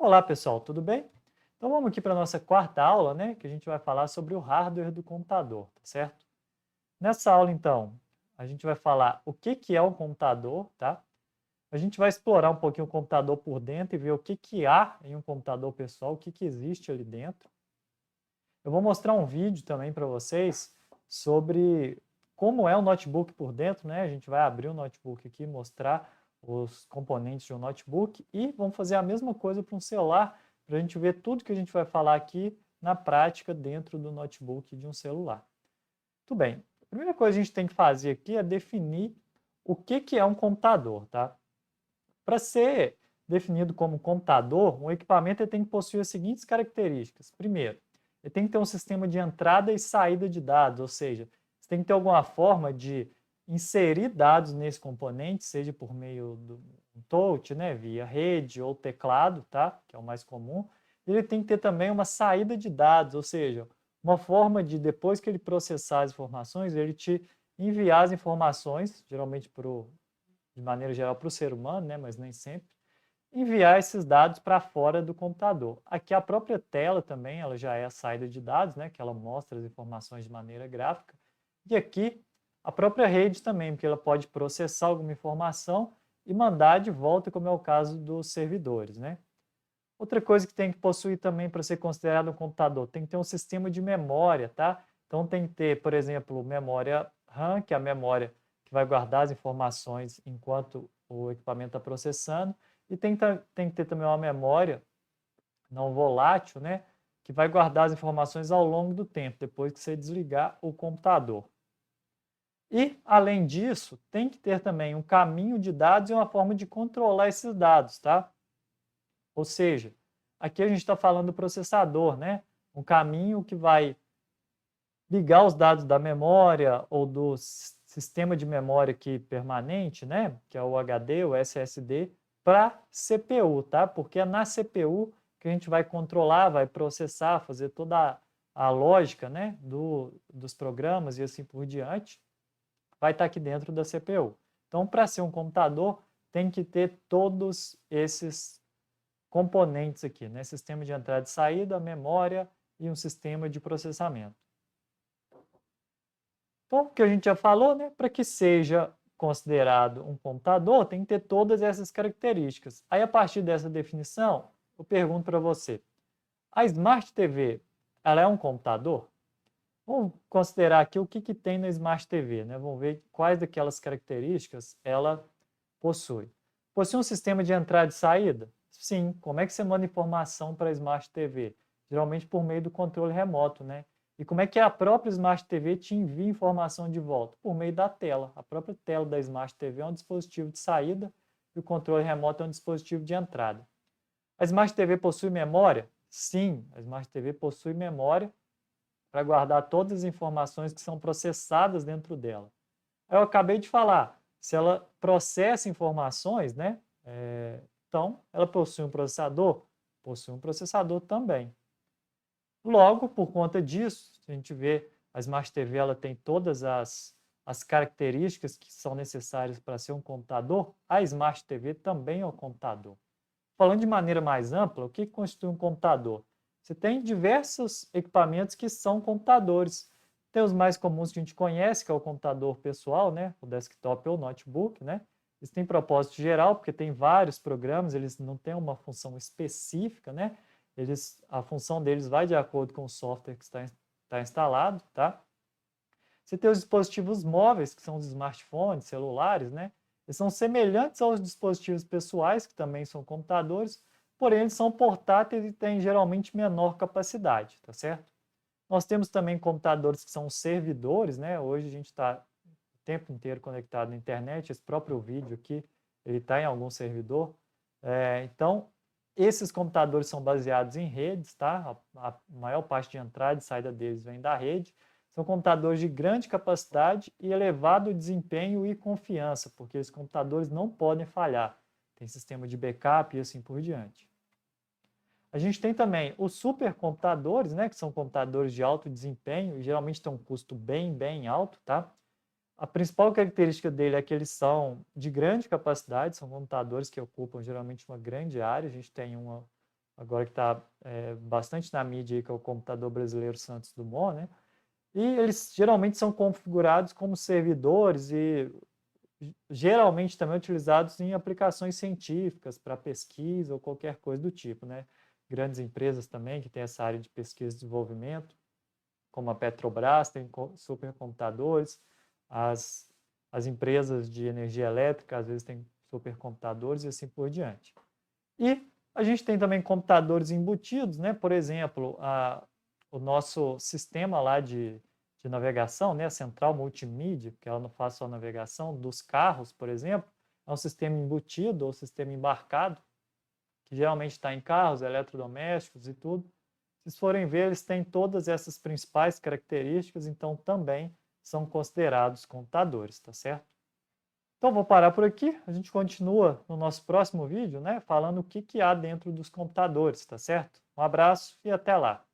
Olá, pessoal, tudo bem? Então vamos aqui para a nossa quarta aula, né, que a gente vai falar sobre o hardware do computador, tá certo? Nessa aula, então, a gente vai falar o que que é um computador, tá? A gente vai explorar um pouquinho o computador por dentro e ver o que que há em um computador pessoal, o que que existe ali dentro. Eu vou mostrar um vídeo também para vocês sobre como é o notebook por dentro, né? A gente vai abrir o notebook aqui, mostrar os componentes de um notebook e vamos fazer a mesma coisa para um celular, para a gente ver tudo que a gente vai falar aqui na prática dentro do notebook de um celular. Tudo bem. A primeira coisa que a gente tem que fazer aqui é definir o que que é um computador, tá? Para ser definido como computador, um equipamento ele tem que possuir as seguintes características. Primeiro, ele tem que ter um sistema de entrada e saída de dados, ou seja, você tem que ter alguma forma de inserir dados nesse componente, seja por meio do touch, né, via rede ou teclado, tá, que é o mais comum. Ele tem que ter também uma saída de dados, ou seja, uma forma de, depois que ele processar as informações, ele te enviar as informações, geralmente de maneira geral para o ser humano, né, mas nem sempre, enviar esses dados para fora do computador. Aqui a própria tela também, ela já é a saída de dados, né, que ela mostra as informações de maneira gráfica. E aqui a própria rede também, porque ela pode processar alguma informação e mandar de volta, como é o caso dos servidores, né? Outra coisa que tem que possuir também para ser considerado um computador, tem que ter um sistema de memória, tá? Então tem que ter, por exemplo, memória RAM, que é a memória que vai guardar as informações enquanto o equipamento está processando, e tem que ter também uma memória não volátil, né? Que vai guardar as informações ao longo do tempo, depois que você desligar o computador. E, além disso, tem que ter também um caminho de dados e uma forma de controlar esses dados, tá? Ou seja, aqui a gente está falando do processador, né? Um caminho que vai ligar os dados da memória ou do sistema de memória aqui permanente, né? Que é o HD, o SSD, para CPU, tá? Porque é na CPU que a gente vai controlar, vai processar, fazer toda a lógica, né? Dos programas e assim por diante, vai estar aqui dentro da CPU. Então, para ser um computador, tem que ter todos esses componentes aqui, né? Sistema de entrada e saída, memória e um sistema de processamento. Então, o que a gente já falou, né? Para que seja considerado um computador, tem que ter todas essas características. Aí, a partir dessa definição, eu pergunto para você, a Smart TV, ela é um computador? Vamos considerar aqui o que, que tem na Smart TV, né? Vamos ver quais daquelas características ela possui. Possui um sistema de entrada e saída? Sim. Como é que você manda informação para a Smart TV? Geralmente por meio do controle remoto, né? E como é que a própria Smart TV te envia informação de volta? Por meio da tela. A própria tela da Smart TV é um dispositivo de saída e o controle remoto é um dispositivo de entrada. A Smart TV possui memória? Sim, a Smart TV possui memória para guardar todas as informações que são processadas dentro dela. Eu acabei de falar, se ela processa informações, né? Então, ela possui um processador? Possui um processador também. Logo, por conta disso, a gente vê a Smart TV ela tem todas as características que são necessárias para ser um computador, a Smart TV também é um computador. Falando de maneira mais ampla, o que constitui um computador? Você tem diversos equipamentos que são computadores. Tem os mais comuns que a gente conhece, que é o computador pessoal, né? O desktop ou notebook, né? Eles têm propósito geral, porque tem vários programas, eles não têm uma função específica, né? A função deles vai de acordo com o software que está instalado, tá? Você tem os dispositivos móveis, que são os smartphones, celulares, né? Eles são semelhantes aos dispositivos pessoais, que também são computadores, porém eles são portáteis e têm geralmente menor capacidade, tá certo? Nós temos também computadores que são servidores, né? Hoje a gente está o tempo inteiro conectado na internet, esse próprio vídeo aqui, ele está em algum servidor. Então, esses computadores são baseados em redes, tá? A maior parte de entrada e saída deles vem da rede. São computadores de grande capacidade e elevado desempenho e confiança, porque esses computadores não podem falhar. Tem sistema de backup e assim por diante. A gente tem também os supercomputadores, né, que são computadores de alto desempenho e geralmente têm um custo bem alto, tá? A principal característica dele é que eles são de grande capacidade, são computadores que ocupam geralmente uma grande área. A gente tem agora que está bastante na mídia aí, que é o computador brasileiro Santos Dumont, né? E eles geralmente são configurados como servidores e geralmente também utilizados em aplicações científicas, para pesquisa ou qualquer coisa do tipo, né? Grandes empresas também que têm essa área de pesquisa e desenvolvimento, como a Petrobras, tem supercomputadores, as empresas de energia elétrica às vezes têm supercomputadores e assim por diante. E a gente tem também computadores embutidos, né? Por exemplo, o nosso sistema lá de navegação, né? A central multimídia, que ela não faz só navegação, dos carros, por exemplo, é um sistema embutido ou sistema embarcado, que geralmente está em carros, eletrodomésticos e tudo. Se vocês forem ver, eles têm todas essas principais características, então também são considerados computadores, tá certo? Então, vou parar por aqui. A gente continua no nosso próximo vídeo, né? Falando o que há dentro dos computadores, tá certo? Um abraço e até lá!